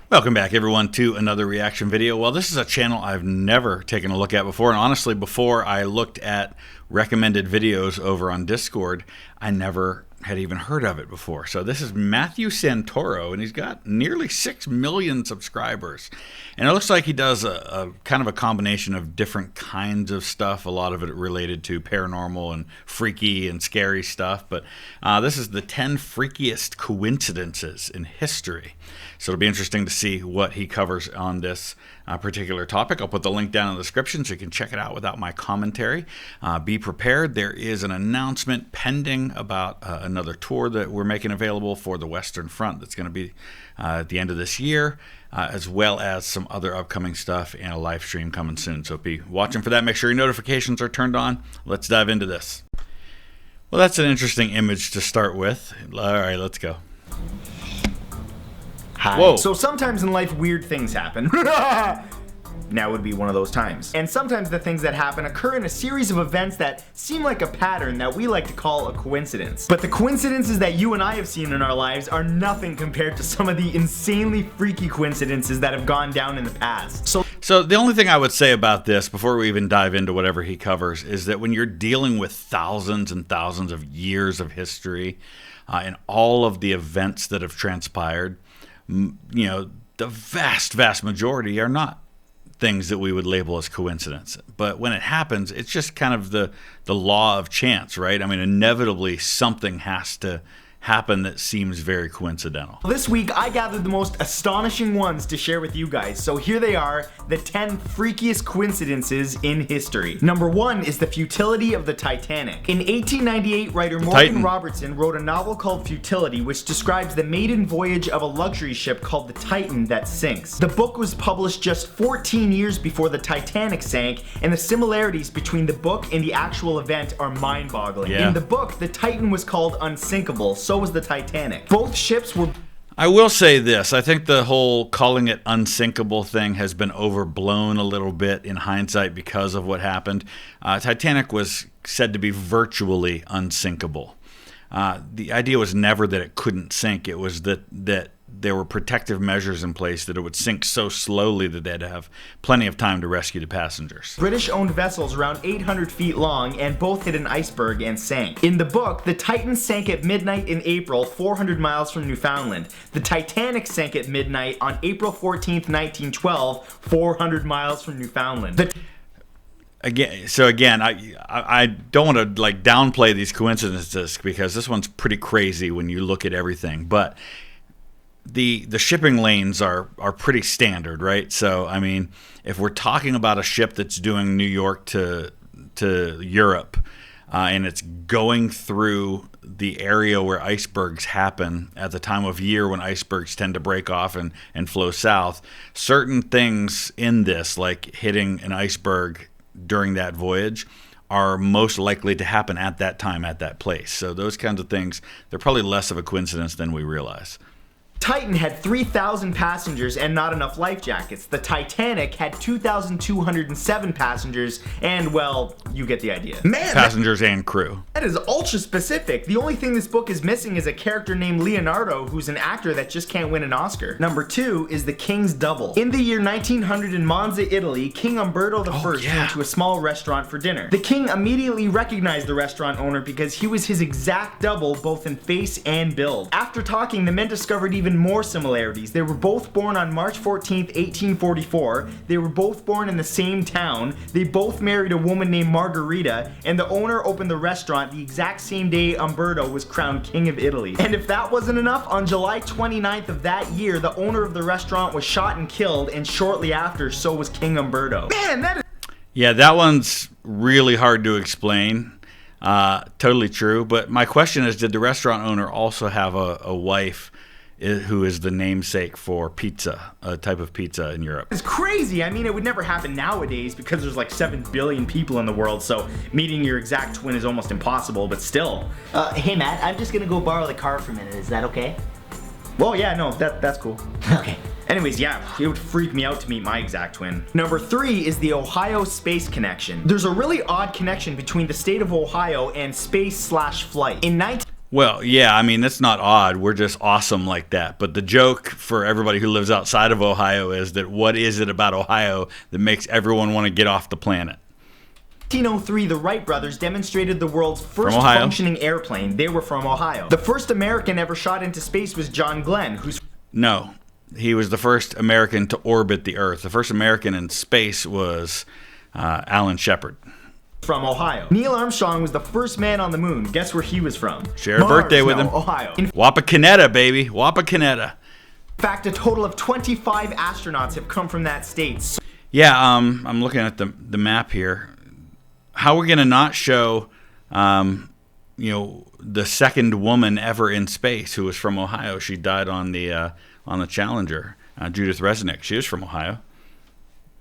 Welcome back, everyone, to another reaction video. Well, this is a channel I've never taken a look at before, and honestly, before I looked at recommended videos over on Discord, I never had even heard of it before. So this is Matthew Santoro, and he's got nearly 6 million subscribers. And it looks like he does a kind of a combination of different kinds of stuff, a lot of it related to paranormal and freaky and scary stuff. But this is the 10 freakiest coincidences in history. So it'll be interesting to see what he covers on this particular topic. I'll put the link down in the description so you can check it out without my commentary. Be prepared. There is an announcement pending about another tour that we're making available for the Western Front that's going to be at the end of this year, as well as some other upcoming stuff and a live stream coming soon. So be watching for that. Make sure your notifications are turned on. Let's dive into this. Well, that's an interesting image to start with. All right, let's go. Hi. Whoa. So sometimes in life weird things happen. Now would be one of those times. And sometimes the things that happen occur in a series of events that seem like a pattern that we like to call a coincidence. But the coincidences that you and I have seen in our lives are nothing compared to some of the insanely freaky coincidences that have gone down in the past. So the only thing I would say about this, before we even dive into whatever he covers, is that when you're dealing with thousands and thousands of years of history and all of the events that have transpired, you know, the vast majority are not things that we would label as coincidence. But when it happens, it's just kind of the law of chance, right? I mean, inevitably something has to happen that seems very coincidental. This week I gathered the most astonishing ones to share with you guys. So here they are, the 10 freakiest coincidences in history. Number 1 is the futility of the Titanic. In 1898, writer Morgan Robertson wrote a novel called Futility, which describes the maiden voyage of a luxury ship called the Titan that sinks. The book was published just 14 years before the Titanic sank, and the similarities between the book and the actual event are mind-boggling. Yeah. In the book, the Titan was called unsinkable, so was the Titanic. Both ships were... I will say this, I think the whole calling it unsinkable thing has been overblown a little bit in hindsight because of what happened. Titanic was said to be virtually unsinkable. The idea was never that it couldn't sink, it was that there were protective measures in place that it would sink so slowly that they'd have plenty of time to rescue the passengers. British-owned vessels around 800 feet long, and both hit an iceberg and sank. In the book, the Titan sank at midnight in April, 400 miles from Newfoundland. The Titanic sank at midnight on April 14th, 1912, 400 miles from Newfoundland. Again, I don't want to like downplay these coincidences because this one's pretty crazy when you look at everything, but the shipping lanes are pretty standard, right? So I mean, if we're talking about a ship that's doing New York to Europe, and it's going through the area where icebergs happen at the time of year when icebergs tend to break off and flow south, certain things in this, like hitting an iceberg during that voyage, are most likely to happen at that time at that place. So those kinds of things, they're probably less of a coincidence than we realize. Titan had 3,000 passengers and not enough life jackets. The Titanic had 2,207 passengers and, well, you get the idea. Man, passengers and crew. That is ultra specific. The only thing this book is missing is a character named Leonardo, who's an actor that just can't win an Oscar. Number 2 is the King's Double. In the year 1900 in Monza, Italy, King Umberto I went to a small restaurant for dinner. The king immediately recognized the restaurant owner because he was his exact double both in face and build. After talking, the men discovered even more similarities. They were both born on March 14th, 1844. They were both born in the same town. They both married a woman named Margarita, and the owner opened the restaurant the exact same day Umberto was crowned King of Italy. And if that wasn't enough, on July 29th of that year, the owner of the restaurant was shot and killed, and shortly after, so was King Umberto. Man, that is... Yeah, that one's really hard to explain. Totally true. But my question is, did the restaurant owner also have a wife who is the namesake for pizza, a type of pizza in Europe? It's crazy. I mean, it would never happen nowadays because there's like 7 billion people in the world, so meeting your exact twin is almost impossible, but still. Hey Matt, I'm just gonna go borrow the car for a minute. Is that okay? Well, yeah, no, that's cool. Okay. Anyways, yeah, it would freak me out to meet my exact twin. Number 3 is the Ohio Space Connection. There's a really odd connection between the state of Ohio and space/flight. Well, yeah, I mean, that's not odd. We're just awesome like that. But the joke for everybody who lives outside of Ohio is that what is it about Ohio that makes everyone want to get off the planet? 1903, the Wright brothers demonstrated the world's first functioning airplane. They were from Ohio. The first American ever shot into space was John Glenn, who's... No, he was the first American to orbit the Earth. The first American in space was Alan Shepard. From Ohio. Neil Armstrong was the first man on the moon. Guess where he was from? Share a birthday with him. Ohio. Wapakoneta, baby. Wapakoneta. In fact, a total of 25 astronauts have come from that state. Yeah, I'm looking at the map here. How are we going to not show, the second woman ever in space who was from Ohio? She died on the Challenger. Judith Resnick. She was from Ohio.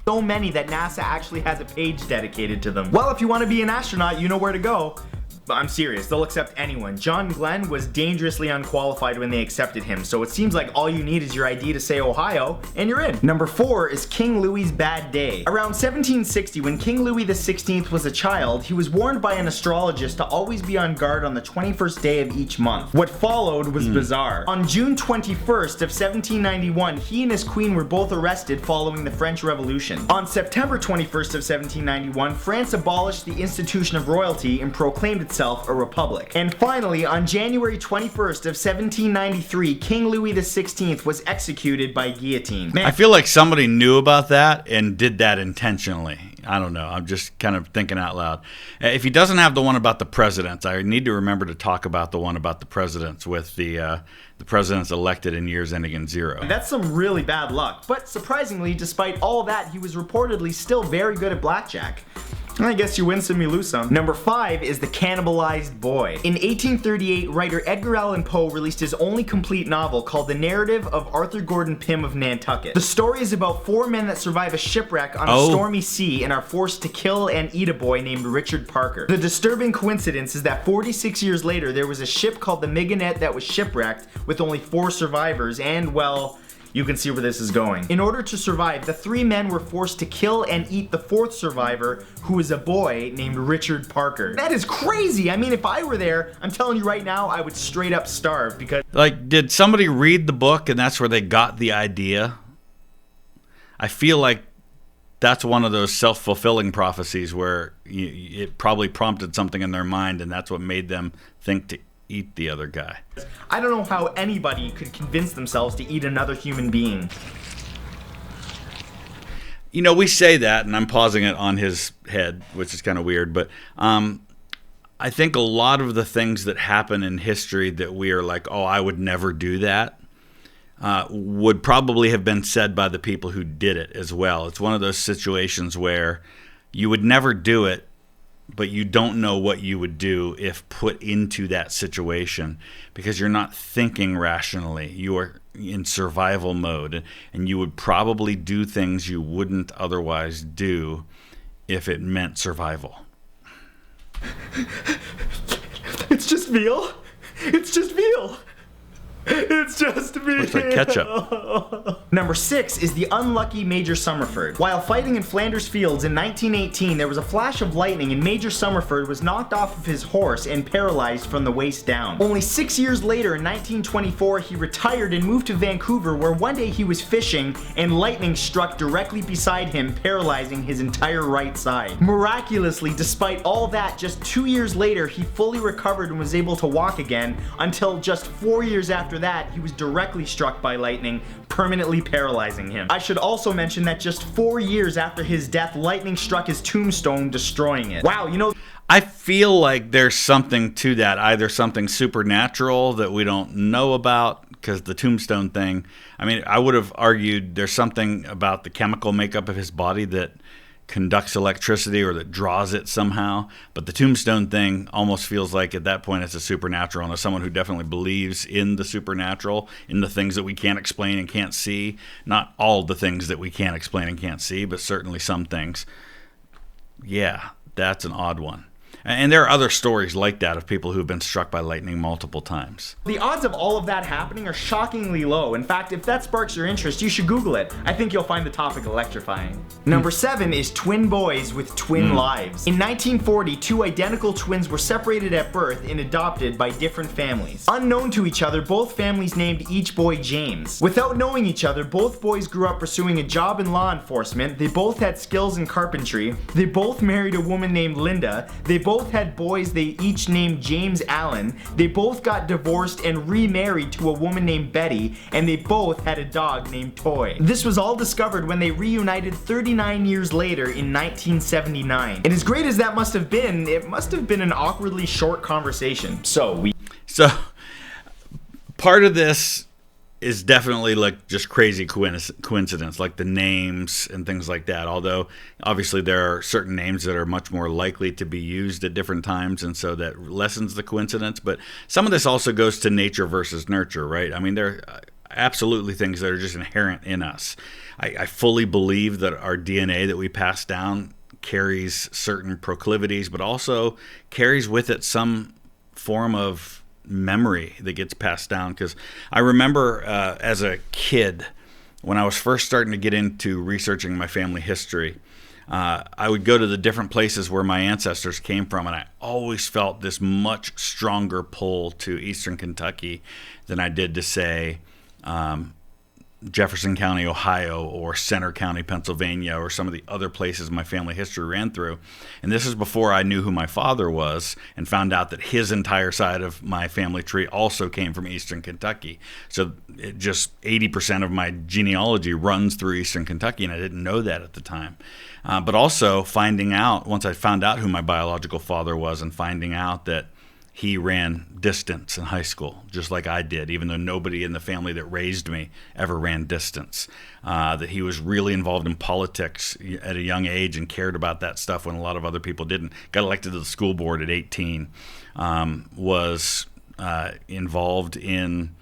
So many that NASA actually has a page dedicated to them. Well, if you want to be an astronaut, you know where to go. But I'm serious, they'll accept anyone. John Glenn was dangerously unqualified when they accepted him, so it seems like all you need is your ID to say Ohio, and you're in. Number 4 is King Louis's bad day. Around 1760, when King Louis XVI was a child, he was warned by an astrologist to always be on guard on the 21st day of each month. What followed was bizarre. On June 21st of 1791, he and his queen were both arrested following the French Revolution. On September 21st of 1791, France abolished the institution of royalty and proclaimed itself a republic. And finally, on January 21st of 1793, King Louis XVI was executed by guillotine. I feel like somebody knew about that and did that intentionally. I don't know. I'm just kind of thinking out loud. If he doesn't have the one about the presidents, I need to remember to talk about the one about the presidents with the presidents elected in years ending in 0. That's some really bad luck. But surprisingly, despite all that, he was reportedly still very good at blackjack. I guess you win some, you lose some. Number 5 is The Cannibalized Boy. In 1838, writer Edgar Allan Poe released his only complete novel called The Narrative of Arthur Gordon Pym of Nantucket. The story is about 4 men that survive a shipwreck on a stormy sea and are forced to kill and eat a boy named Richard Parker. The disturbing coincidence is that 46 years later, there was a ship called the Mignonette that was shipwrecked with only 4 survivors, and well, you can see where this is going. In order to survive, the 3 men were forced to kill and eat the 4th survivor, who is a boy named Richard Parker. That is crazy! I mean, if I were there, I'm telling you right now, I would straight up starve because... Like, did somebody read the book and that's where they got the idea? I feel like that's one of those self-fulfilling prophecies where it probably prompted something in their mind and that's what made them think to eat the other guy. I don't know how anybody could convince themselves to eat another human being. You know, we say that, and I'm pausing it on his head, which is kind of weird, but I think a lot of the things that happen in history that we are like, oh, I would never do that, would probably have been said by the people who did it as well. It's one of those situations where you would never do it, but you don't know what you would do if put into that situation because you're not thinking rationally. You are in survival mode, and you would probably do things you wouldn't otherwise do if it meant survival. It's just veal. It's just veal. It's just veal. Looks like ketchup. Number 6 is the unlucky Major Summerford. While fighting in Flanders Fields in 1918, there was a flash of lightning and Major Summerford was knocked off of his horse and paralyzed from the waist down. Only 6 years later, in 1924, he retired and moved to Vancouver, where one day he was fishing and lightning struck directly beside him, paralyzing his entire right side. Miraculously, despite all that, just 2 years later, he fully recovered and was able to walk again, until just 4 years after that, he was directly struck by lightning, permanently paralyzing him. I should also mention that just 4 years after his death, lightning struck his tombstone, destroying it. Wow, you know... I feel like there's something to that, either something supernatural that we don't know about, because the tombstone thing, I mean, I would have argued there's something about the chemical makeup of his body that conducts electricity or that draws it somehow, but the tombstone thing almost feels like at that point it's a supernatural, and as someone who definitely believes in the supernatural, in the things that we can't explain and can't see, not all the things that we can't explain and can't see, but certainly some things, yeah, that's an odd one. And there are other stories like that of people who've been struck by lightning multiple times. The odds of all of that happening are shockingly low. In fact, if that sparks your interest, you should Google it. I think you'll find the topic electrifying. Number 7 is twin boys with twin lives. In 1940, 2 identical twins were separated at birth and adopted by different families. Unknown to each other, both families named each boy James. Without knowing each other, both boys grew up pursuing a job in law enforcement. They both had skills in carpentry. They both married a woman named Linda. They both had boys they each named James Allen. They both got divorced and remarried to a woman named Betty, and they both had a dog named Toy. This was all discovered when they reunited 39 years later in 1979. And as great as that must have been, it must have been an awkwardly short conversation. So part of this is definitely like just crazy coincidence, like the names and things like that. Although obviously there are certain names that are much more likely to be used at different times, and so that lessens the coincidence. But some of this also goes to nature versus nurture, right? I mean, there are absolutely things that are just inherent in us. I fully believe that our DNA that we pass down carries certain proclivities, but also carries with it some form of memory that gets passed down. Because I remember as a kid, when I was first starting to get into researching my family history, I would go to the different places where my ancestors came from, and I always felt this much stronger pull to Eastern Kentucky than I did to, say, Jefferson County, Ohio, or Center County, Pennsylvania, or some of the other places my family history ran through. And this is before I knew who my father was and found out that his entire side of my family tree also came from Eastern Kentucky. So it just 80% of my genealogy runs through Eastern Kentucky, and I didn't know that at the time. But also finding out, once I found out who my biological father was, and finding out that he ran distance in high school, just like I did, even though nobody in the family that raised me ever ran distance. That he was really involved in politics at a young age and cared about that stuff when a lot of other people didn't. Got elected to the school board at 18. Was involved in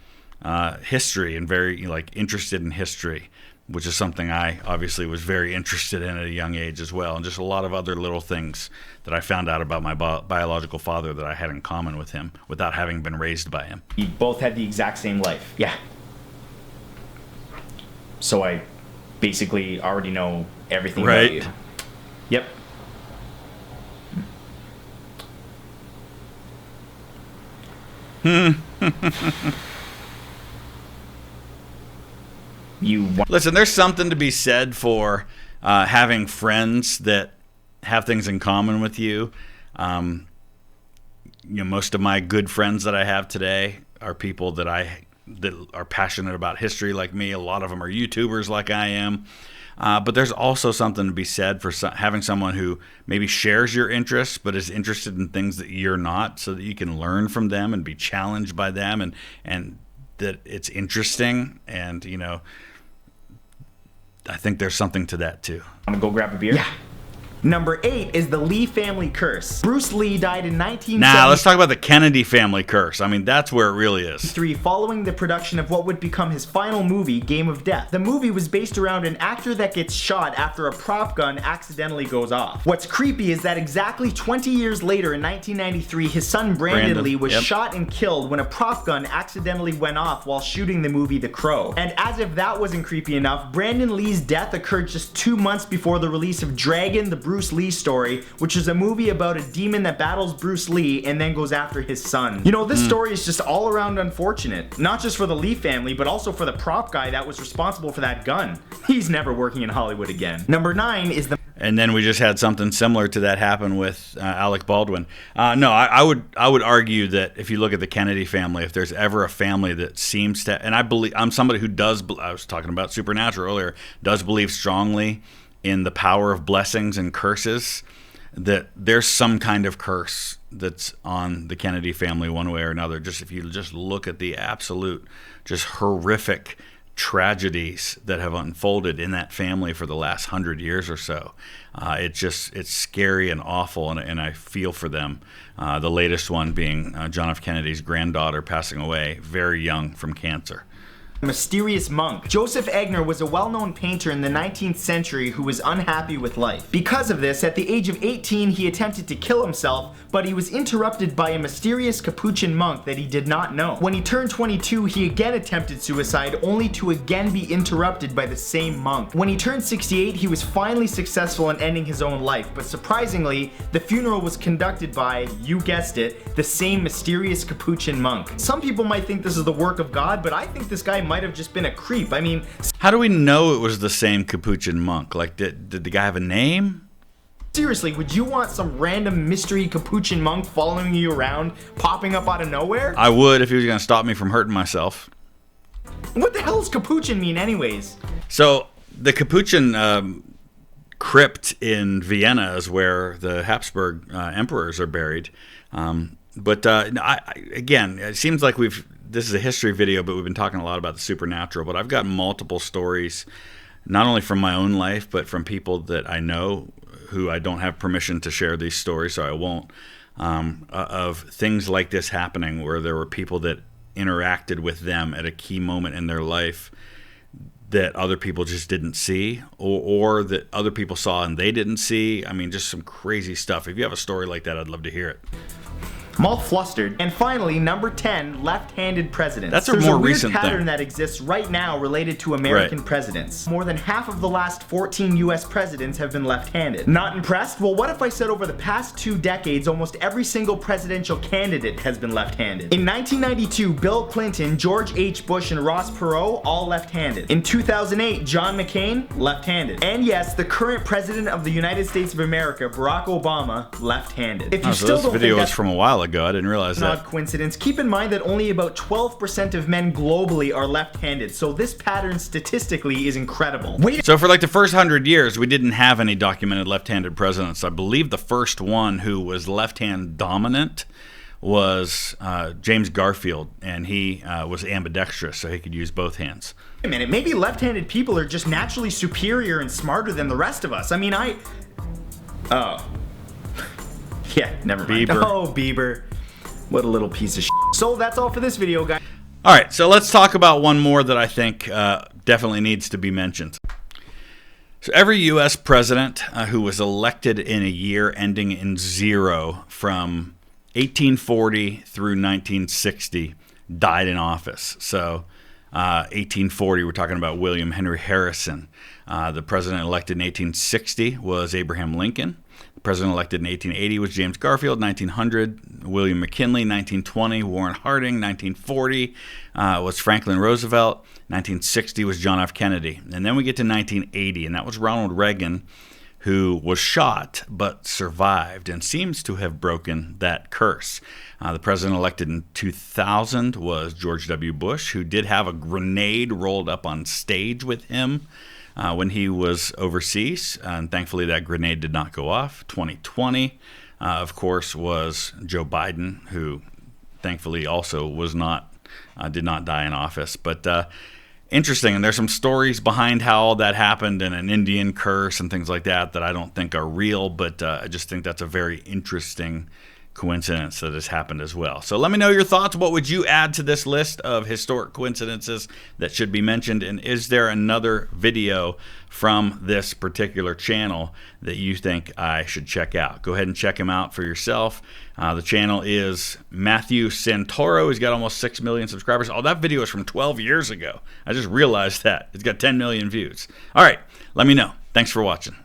history and very interested in history, which is something I obviously was very interested in at a young age as well, and just a lot of other little things that I found out about my biological father that I had in common with him without having been raised by him. You both had the exact same life. Yeah. So I basically already know everything about you. Yep. Listen, there's something to be said for having friends that have things in common with you. Most of my good friends that I have today are people that are passionate about history like me. A lot of them are YouTubers like I am. But there's also something to be said for having someone who maybe shares your interests but is interested in things that you're not, so that you can learn from them and be challenged by them, and that it's interesting. And I think there's something to that too. I'm gonna go grab a beer. Yeah. Number 8 is the Lee family curse. Bruce Lee died in 1973. Now, let's talk about the Kennedy family curse. I mean, that's where it really is. Following the production of what would become his final movie, Game of Death. The movie was based around an actor that gets shot after a prop gun accidentally goes off. What's creepy is that exactly 20 years later in 1993, his son Brandon Lee was shot and killed when a prop gun accidentally went off while shooting the movie The Crow. And as if that wasn't creepy enough, Brandon Lee's death occurred just 2 months before the release of Dragon, the Bruce Lee story, which is a movie about a demon that battles Bruce Lee and then goes after his son. This story is just all around unfortunate. Not just for the Lee family, but also for the prop guy that was responsible for that gun. He's never working in Hollywood again. Number 9 is the... And then we just had something similar to that happen with Alec Baldwin. No, I would argue that if you look at the Kennedy family, if there's ever a family that seems to, and I'm somebody who does, I was talking about Supernatural earlier, does believe strongly in the power of blessings and curses, that there's some kind of curse that's on the Kennedy family one way or another. Just if you just look at the absolute, just horrific tragedies that have unfolded in that family for the last 100 years or so, it's scary and awful, and I feel for them. The latest one being John F. Kennedy's granddaughter passing away very young from cancer. Mysterious monk. Joseph Egner was a well-known painter in the 19th century who was unhappy with life. Because of this, at the age of 18, he attempted to kill himself, but he was interrupted by a mysterious Capuchin monk that he did not know. When he turned 22, he again attempted suicide, only to again be interrupted by the same monk. When he turned 68, he was finally successful in ending his own life, but surprisingly, the funeral was conducted by, you guessed it, the same mysterious Capuchin monk. Some people might think this is the work of God, but I think this guy might have just been a creep. I mean, how do we know it was the same Capuchin monk? Like, did the guy have a name? Seriously, would you want some random mystery Capuchin monk following you around, popping up out of nowhere? I would if he was going to stop me from hurting myself. What the hell does Capuchin mean anyways? So, the Capuchin crypt in Vienna is where the Habsburg emperors are buried. Again, it seems like this is a history video, but we've been talking a lot about the supernatural. But I've got multiple stories, not only from my own life, but from people that I know who I don't have permission to share these stories, so I won't, of things like this happening where there were people that interacted with them at a key moment in their life that other people just didn't see, or that other people saw and they didn't see. I mean, just some crazy stuff. If you have a story like that, I'd love to hear it. I'm all flustered. And finally, number 10, left-handed presidents. That's a more recent There's a weird pattern thing that exists right now related to American presidents. More than half of the last 14 US presidents have been left-handed. Not impressed? Well, what if I said over the past 2 decades, almost every single presidential candidate has been left-handed? In 1992, Bill Clinton, George H. Bush, and Ross Perot, all left-handed. In 2008, John McCain, left-handed. And yes, the current president of the United States of America, Barack Obama, left-handed. If you still this don't video think is from a while ago. I didn't realize that. Odd coincidence. Keep in mind that only about 12% of men globally are left-handed, so this pattern statistically is incredible. So for like the first 100 years, we didn't have any documented left-handed presidents. I believe the first one who was left-hand dominant was James Garfield, and he was ambidextrous, so he could use both hands. Wait a minute, maybe left-handed people are just naturally superior and smarter than the rest of us. I mean, Oh. Yeah, never mind. Bieber. Oh, Bieber. What a little piece of shit. So that's all for this video, guys. All right, so let's talk about one more that I think definitely needs to be mentioned. So every U.S. president who was elected in a year ending in 0 from 1840 through 1960 died in office. So 1840, we're talking about William Henry Harrison. The president elected in 1860 was Abraham Lincoln. The president elected in 1880 was James Garfield. 1900, William McKinley. 1920, Warren Harding. 1940 was Franklin Roosevelt. 1960 was John F. Kennedy. And then we get to 1980, and that was Ronald Reagan, who was shot but survived and seems to have broken that curse. The president elected in 2000 was George W. Bush, who did have a grenade rolled up on stage with him when he was overseas, and thankfully that grenade did not go off. 2020, of course, was Joe Biden, who thankfully also did not die in office. But interesting, and there's some stories behind how all that happened and an Indian curse and things like that I don't think are real, but I just think that's a very interesting coincidence that has happened as well. So let me know your thoughts. What would you add to this list of historic coincidences that should be mentioned? And is there another video from this particular channel that you think I should check out? Go ahead and check him out for yourself. The channel is Matthew Santoro. He's got almost 6 million subscribers. Oh, that video is from 12 years ago. I just realized that. It's got 10 million views. All right, let me know. Thanks for watching.